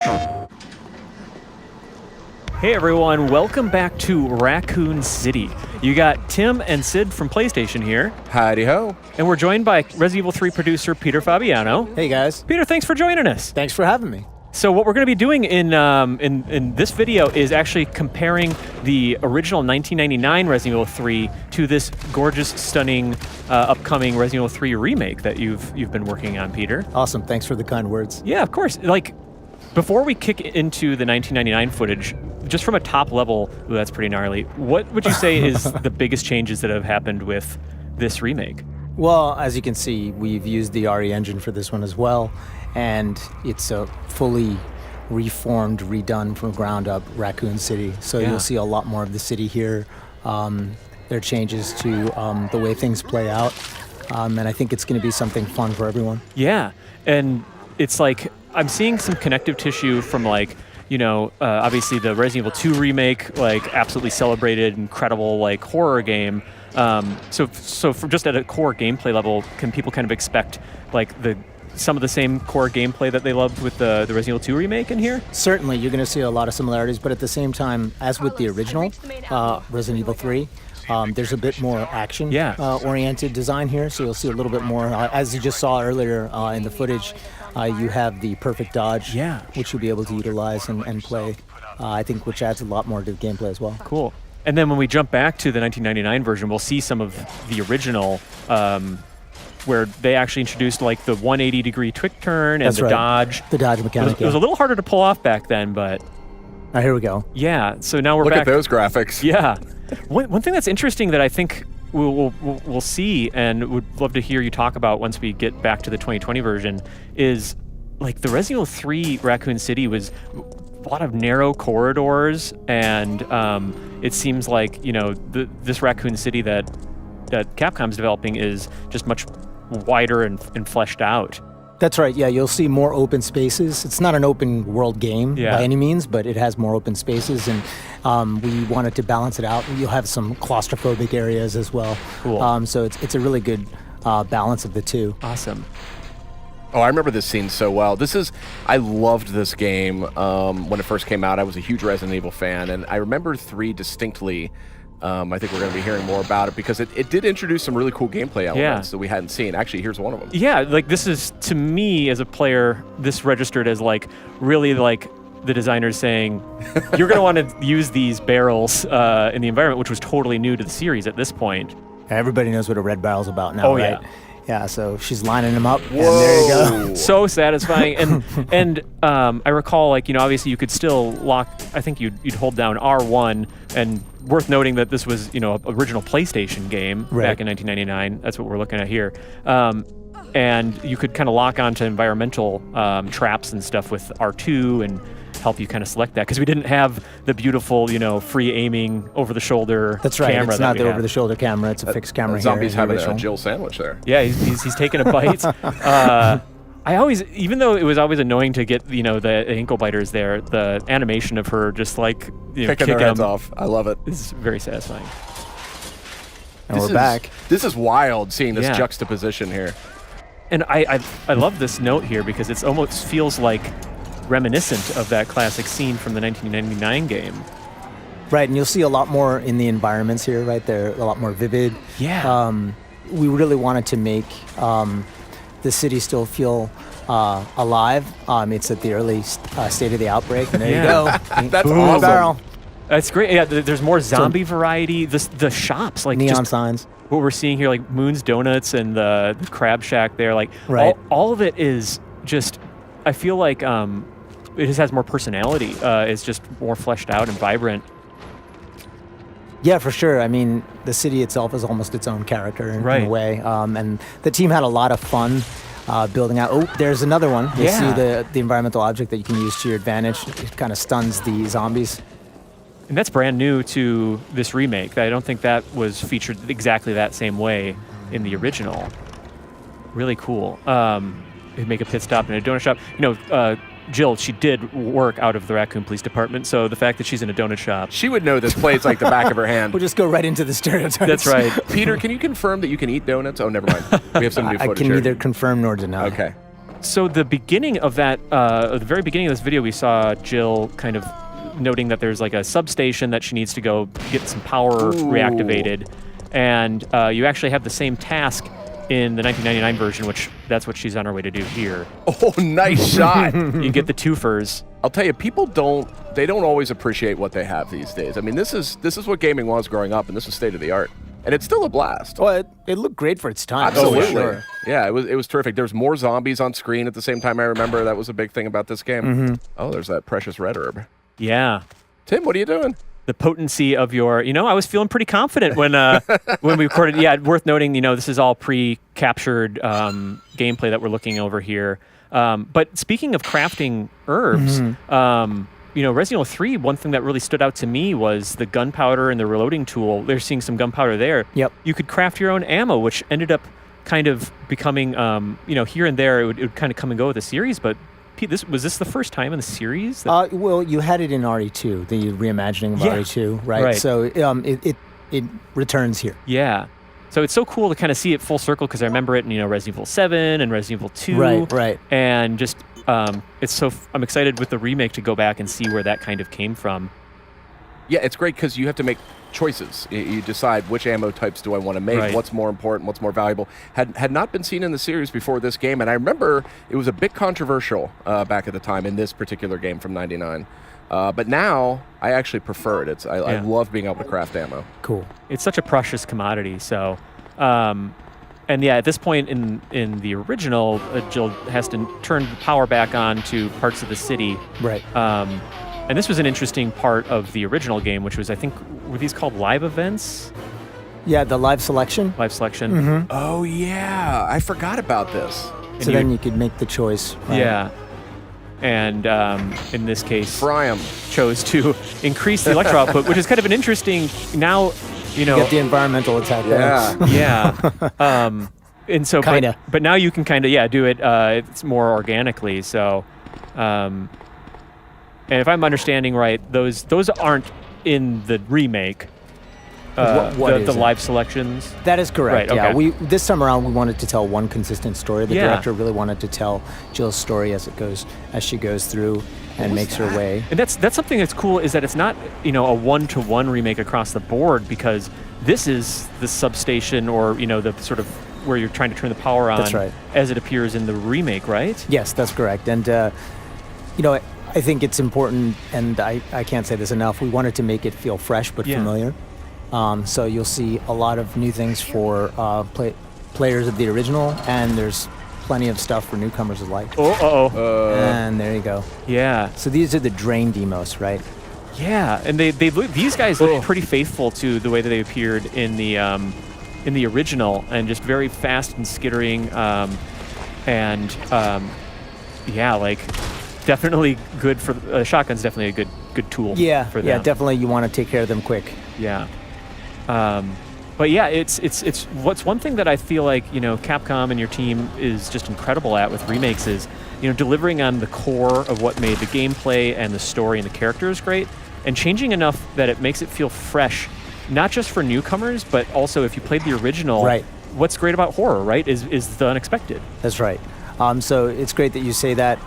Hey everyone, welcome back to Raccoon City. You got Tim and Sid from PlayStation here. Howdy ho. And we're joined by Resident Evil 3 producer Peter Fabiano. Hey guys. Peter, thanks for joining us. Thanks for having me. So what we're going to be doing in this video is actually comparing the original 1999 Resident Evil 3 to this gorgeous, stunning, upcoming Resident Evil 3 remake that you've been working on, Peter. Awesome. Thanks for the kind words. Yeah, of course. Before we kick into the 1999 footage, just from a top level, that's pretty gnarly. What would you say is the biggest changes that have happened with this remake? Well, as you can see, we've used the RE engine for this one as well, and it's a fully reformed, redone from ground up Raccoon City. So You'll see a lot more of the city here. There are changes to the way things play out, and I think it's going to be something fun for everyone. Yeah, and it's like I'm seeing some connective tissue from obviously the Resident Evil 2 remake, absolutely celebrated, incredible horror game. So from just at a core gameplay level, can people kind of expect some of the same core gameplay that they loved with the Resident Evil 2 remake in here? Certainly, you're going to see a lot of similarities, but at the same time, as with the original Resident Evil 3, there's a bit more action oriented design here, so you'll see a little bit more. As you just saw earlier in the footage, you have the perfect dodge, which you'll be able to utilize and play, I think, which adds a lot more to the gameplay as well. Cool. And then when we jump back to the 1999 version, we'll see some of the original, where they actually introduced the 180-degree quick turn and dodge. The dodge mechanic. It was a little harder to pull off back then, but... Here we go. Yeah, so now we're back. Look at those graphics. Yeah. One thing that's interesting that I think we'll see and would love to hear you talk about once we get back to the 2020 version is the Resident Evil 3 Raccoon City was a lot of narrow corridors, and it seems like this Raccoon City that Capcom's developing is just much wider and fleshed out. That's right, yeah, you'll see more open spaces. It's not an open world game by any means, but it has more open spaces, and we wanted to balance it out. You'll have some claustrophobic areas as well. Cool. So it's a really good balance of the two. Awesome. Oh, I remember this scene so well. I loved this game when it first came out. I was a huge Resident Evil fan, and I remember 3 distinctly. I think we're going to be hearing more about it because it did introduce some really cool gamelay elements that we hadn't seen. Actually, here's one of them. Yeah, this is, to me as a player, this registered as really the designers saying, you're going to want to use these barrels in the environment, which was totally new to the series at this point. Everybody knows what a red barrel's about now, right? Yeah. Yeah, so she's lining them up, Whoa. and there you go. So satisfying. And I recall, obviously you could still lock, I think you'd hold down R1, and worth noting that this was, original PlayStation game back in 1999. That's what we're looking at here. And you could kind of lock onto environmental traps and stuff with R2 and help you kind of select that, because we didn't have the beautiful, free aiming over-the-shoulder That's right. camera. It's not the over-the-shoulder camera. It's a fixed camera. Zombie's here, having a Jill sandwich there. Yeah, he's taking a bite. I always, even though it was always annoying to get the ankle biters there, the animation of her just picking their heads off. I love it. It's very satisfying. And we're back. This is wild, seeing this juxtaposition here. And I love this note here because it almost feels reminiscent of that classic scene from the 1999 game. Right, and you'll see a lot more in the environments here, right? They're a lot more vivid. Yeah. We really wanted to make the city still feel alive. It's at the early state of the outbreak, and there you go. That's Boom, awesome. Barrel. That's great. Yeah, there's more zombie variety. The shops, neon signs. What we're seeing here, Moon's Donuts and the Crab Shack there, right. all of it is just, I feel like it just has more personality. It's just more fleshed out and vibrant. Yeah, for sure. I mean, the city itself is almost its own character in a way. And the team had a lot of fun building out. Oh, there's another one. You see the environmental object that you can use to your advantage. It kind of stuns the zombies. And that's brand new to this remake. I don't think that was featured exactly that same way in the original. Really cool. They make a pit stop in a donut shop. Jill, she did work out of the Raccoon Police Department, so the fact that she's in a donut shop... She would know this place like the back of her hand. We'll just go right into the stereotypes. That's right. Peter, can you confirm that you can eat donuts? Oh, never mind. We have some new footage I can here. neither confirm nor deny. Okay. So the beginning of that, the very beginning of this video, we saw Jill kind of noting that there's like a substation that she needs to go get some power reactivated, and you actually have the same task in the 1999 version, which that's what she's on her way to do here. Oh, nice shot! You get the twofers. I'll tell you, people don't always appreciate what they have these days. I mean, this is what gaming was growing up, and this is state of the art. And it's still a blast. Well, it looked great for its time. Absolutely. Sure. Yeah, it was terrific. There's more zombies on screen at the same time. I remember that was a big thing about this game. Oh, there's that precious red herb. Yeah. Tim, what are you doing? The potency of your, I was feeling pretty confident when when we recorded. Yeah, worth noting, this is all pre-captured gameplay that we're looking over here. But speaking of crafting herbs, Resident Evil 3, one thing that really stood out to me was the gunpowder and the reloading tool. They're seeing some gunpowder there. Yep. You could craft your own ammo, which ended up kind of becoming, here and there, it would kind of come and go with the series. But Pete, was this the first time in the series? Well, you had it in RE2, the reimagining of RE2, right? So it returns here. Yeah. So it's so cool to kind of see it full circle because I remember it in Resident Evil 7 and Resident Evil 2. Right. And just I'm excited with the remake to go back and see where that kind of came from. Yeah, it's great because you have to make choices. You decide which ammo types do I want to make, what's more important, what's more valuable. Had not been seen in the series before this game, and I remember it was a bit controversial back at the time in this particular game from '99. But now I actually prefer it. I love being able to craft ammo. Cool. It's such a precious commodity. So, and yeah, at this point in the original, Jill has to turn the power back on to parts of the city. Right. And this was an interesting part of the original game, which was, I think, were these called live events? Yeah, the live selection. Live selection. Oh, yeah. I forgot about this. So then you could make the choice. Right? Yeah. And in this case, Fry 'em. chose to increase the electro output, which is kind of an interesting, now, get the environmental attack. Yeah. And so, kinda. but now you can kind of, do it, it's more organically. So, and if I'm understanding right, those aren't in the remake. The live selections. That is correct. Right, okay. Yeah, this time around we wanted to tell one consistent story. The director really wanted to tell Jill's story as she goes through and makes her way. And that's something that's cool is that it's not a one-to-one remake across the board because this is the substation or the sort of where you're trying to turn the power on. That's right. As it appears in the remake, right? Yes, that's correct. And I think it's important, and I can't say this enough. We wanted to make it feel fresh but familiar. So you'll see a lot of new things for players of the original, and there's plenty of stuff for newcomers alike. And there you go. Yeah. So these are the drain demos, right? Yeah, and these guys look pretty faithful to the way that they appeared in the original, and just very fast and skittering, definitely good for shotgun's definitely a good tool. For them. Yeah, definitely. You want to take care of them quick. Yeah. But yeah, it's what's one thing that I feel like Capcom and your team is just incredible at with remakes is delivering on the core of what made the gameplay and the story and the characters great, and changing enough that it makes it feel fresh, not just for newcomers, but also if you played the original. Right. What's great about horror, right, is the unexpected. That's right. So it's great that you say that.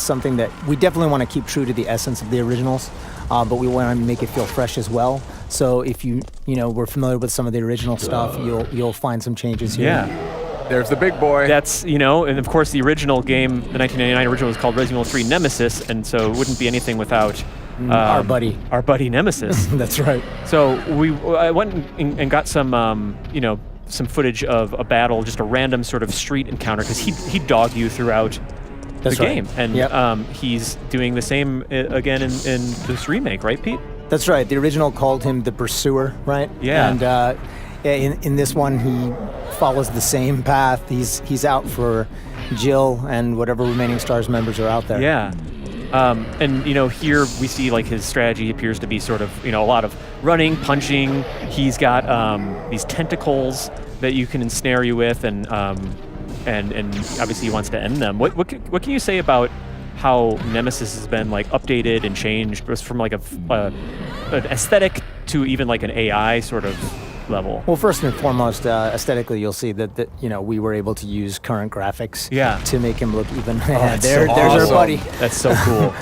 Something that we definitely want to keep true to the essence of the originals, but we want to make it feel fresh as well. So if we're familiar with some of the original stuff, you'll find some changes here. Yeah. There's the big boy. That's, and of course the original game, the 1999 original, was called Resident Evil 3 Nemesis, and so it wouldn't be anything without our buddy Nemesis. That's right. So I went and got some, some footage of a battle, just a random sort of street encounter, because he'd dog you throughout the game. And he's doing the same again in this remake, right, Pete? That's right. The original called him the Pursuer, right? Yeah. And in this one, he follows the same path. He's out for Jill and whatever remaining STARS members are out there. Yeah. And here we see like his strategy appears to be sort of a lot of running, punching. He's got these tentacles that you can ensnare you with, and obviously he wants to end them. What can you say about how Nemesis has been like updated and changed, just from like an aesthetic to even like an AI sort of level? Well, first and foremost, aesthetically, you'll see that we were able to use current graphics to make him look even. There's our buddy. That's so cool.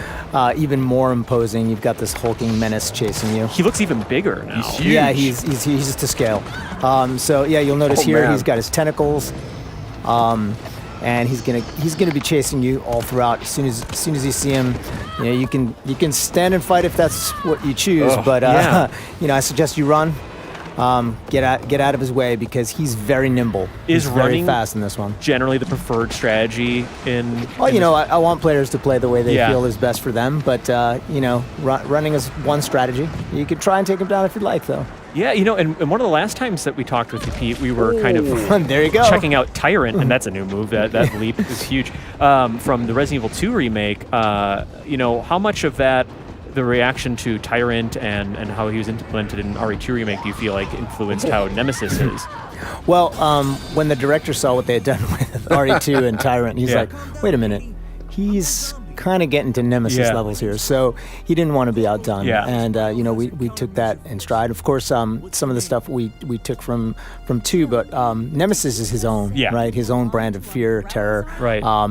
Even more imposing. You've got this hulking menace chasing you. He looks even bigger now. He's huge. Yeah, he's to scale. So yeah, you'll notice here he's got his tentacles, and he's gonna be chasing you all throughout. As soon as you see him, you can stand and fight if that's what you choose. But I suggest you run. Get out of his way because he's very nimble. He's very fast in this one. Generally the preferred strategy in... Well, I want players to play the way they feel is best for them, but, running is one strategy. You could try and take him down if you'd like, though. Yeah, and one of the last times that we talked with you, Pete, we were kind of there you go. checking out Tyrant, and that's a new move. That leap is huge. From the Resident Evil 2 remake, how much of that, the reaction to Tyrant and how he was implemented in RE2 remake, do you feel like influenced how Nemesis is? Well, when the director saw what they had done with RE2 and Tyrant, he's like, wait a minute, he's kind of getting to Nemesis levels here, so he didn't want to be outdone. And we took that in stride. Of course, some of the stuff we took from 2, but Nemesis is his own, right? His own brand of fear, terror, right? I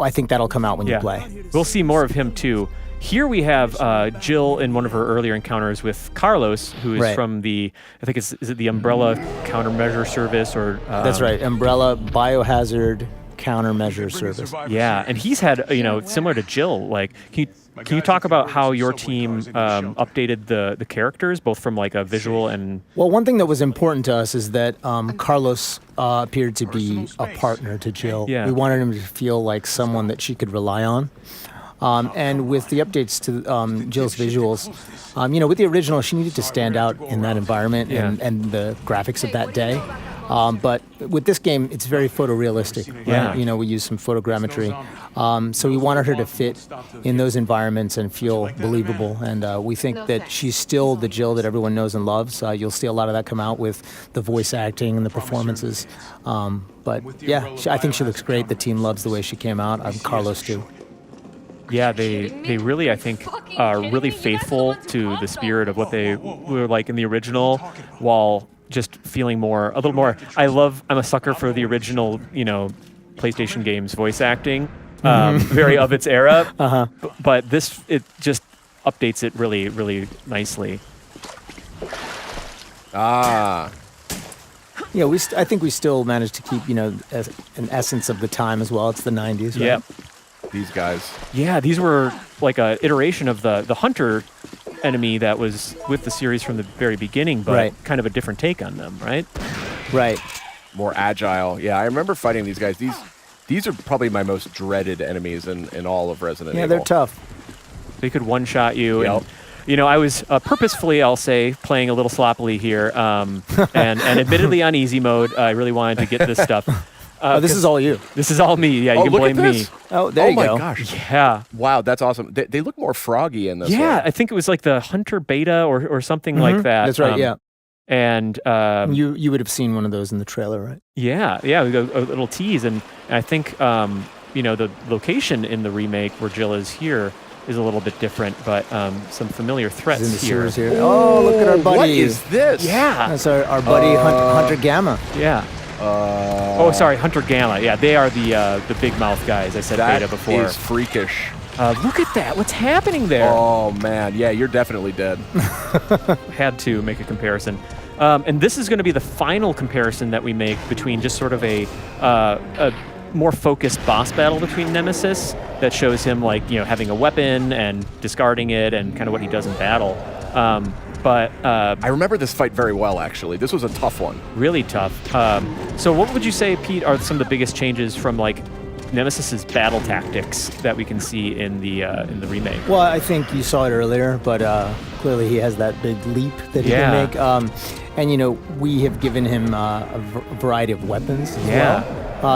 think that'll come out when you play. We'll see more of him too. Here we have Jill in one of her earlier encounters with Carlos, who is from the, I think is it the Umbrella Countermeasure Service or... That's right, Umbrella Biohazard Countermeasure Service. Yeah, and he's had, similar to Jill, like, can you talk about how your team updated the characters, both from like a visual and... Well, one thing that was important to us is that Carlos appeared to be a partner to Jill. Yeah. We wanted him to feel like someone that she could rely on. And with the updates to Jill's visuals, with the original, she needed to stand out in that environment and the graphics of that day. But with this game, it's very photorealistic. Right? We use some photogrammetry. So we wanted her to fit in those environments and feel believable. And we think that she's still the Jill that everyone knows and loves. You'll see a lot of that come out with the voice acting and the performances. But yeah, I think she looks great. The team loves the way she came out. Carlos too. Yeah, they really, I think, are really faithful to the spirit of what they were like in the original, while just feeling a little more. I'm a sucker for the original, PlayStation games voice acting, very of its era. But it just updates it really, really nicely. Yeah, I think we still managed to keep, an essence of the time as well. It's the 90s, right? Yeah. These guys. Yeah, these were like a iteration of the hunter enemy that was with the series from the very beginning, but kind of a different take on them, right? Right. More agile. Yeah, I remember fighting these guys. These are probably my most dreaded enemies in all of Resident Evil. Yeah, they're tough. They could one-shot you. Yep. And, I was purposefully, I'll say, playing a little sloppily here, and admittedly on easy mode. I really wanted to get this stuff. This is all you. This is all me. Yeah, you can blame me. Oh, there you go. Oh my gosh. Yeah. Wow, that's awesome. They look more froggy in this one. Yeah, I think it was like the Hunter Beta or something like that. That's right, yeah. And you would have seen one of those in the trailer, right? Yeah, we got a little tease, and I think the location in the remake where Jill is here is a little bit different, but some familiar threats in the here. Here. Oh, look at our buddy. What is this? Yeah, that's our buddy Hunter Gamma. Yeah. Hunter Gamma. Yeah, they are the big mouth guys. I said beta before. That is freakish. Look at that. What's happening there? Oh, man. Yeah, you're definitely dead. Had to make a comparison. And this is going to be the final comparison that we make between just sort of a more focused boss battle between Nemesis that shows him having a weapon and discarding it and kind of what he does in battle. But I remember this fight very well, actually. This was a tough one. Really tough. So what would you say, Pete, are some of the biggest changes from Nemesis's battle tactics that we can see in the remake? Well, I think you saw it earlier, but clearly he has that big leap that he can make. And we have given him a variety of weapons as well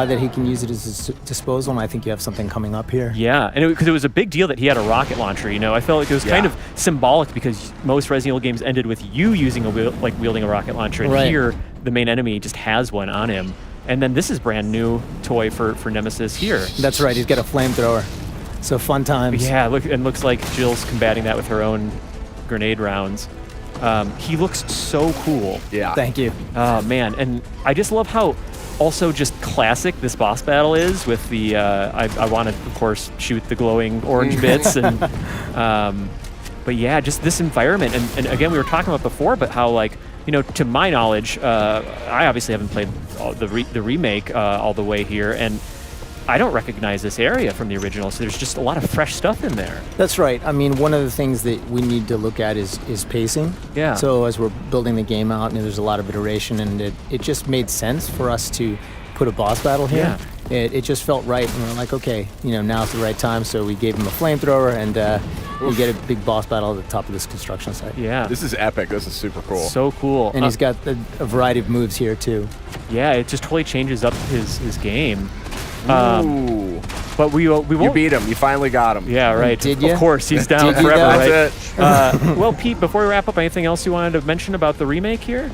that he can use at his disposal, and I think you have something coming up here. Yeah, and because it was a big deal that he had a rocket launcher. I felt like it was kind of symbolic because most Resident Evil games ended with you using wielding a rocket launcher, and here the main enemy just has one on him. And then this is brand new toy for Nemesis here. That's right. He's got a flamethrower. So fun times. Yeah, looks like Jill's combating that with her own grenade rounds. He looks so cool. Yeah. Thank you. Oh, man. And I just love how also just classic this boss battle is with the, I want to, of course, shoot the glowing orange bits. And but yeah, just this environment. And again, we were talking about before, but how, like, you know, to my knowledge, I obviously haven't played the remake all the way here. And I don't recognize this area from the original, so there's just a lot of fresh stuff in there. That's right. I mean, one of the things that we need to look at is pacing. Yeah. So as we're building the game out, and there's a lot of iteration, and it just made sense for us to put a boss battle here. Yeah. It just felt right, and we're like, okay, you know, now's the right time. So we gave him a flamethrower, and we get a big boss battle at the top of this construction site. Yeah. This is epic. This is super cool. So cool. And he's got a variety of moves here too. Yeah, it just totally changes up his game. Ooh. But we won't. You beat him. You finally got him. Yeah, right. Did you? Of course, he's down Did you forever, though? right? That's it. Well, Pete, before we wrap up, anything else you wanted to mention about the remake here?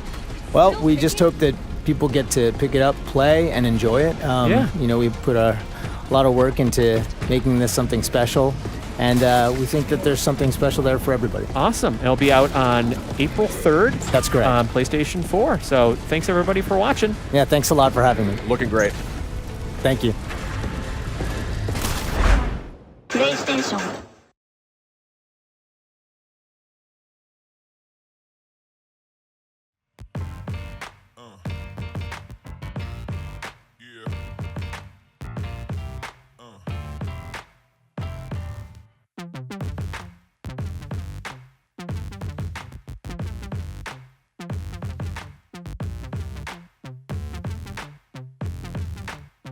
Well, we just hope that people get to pick it up, play, and enjoy it. Yeah. You know, we put a lot of work into making this something special, and we think that there's something special there for everybody. Awesome. It'll be out on April 3rd. That's correct. On PlayStation 4. So thanks, everybody, for watching. Yeah, thanks a lot for having me. Looking great. Thank you. プレイステーション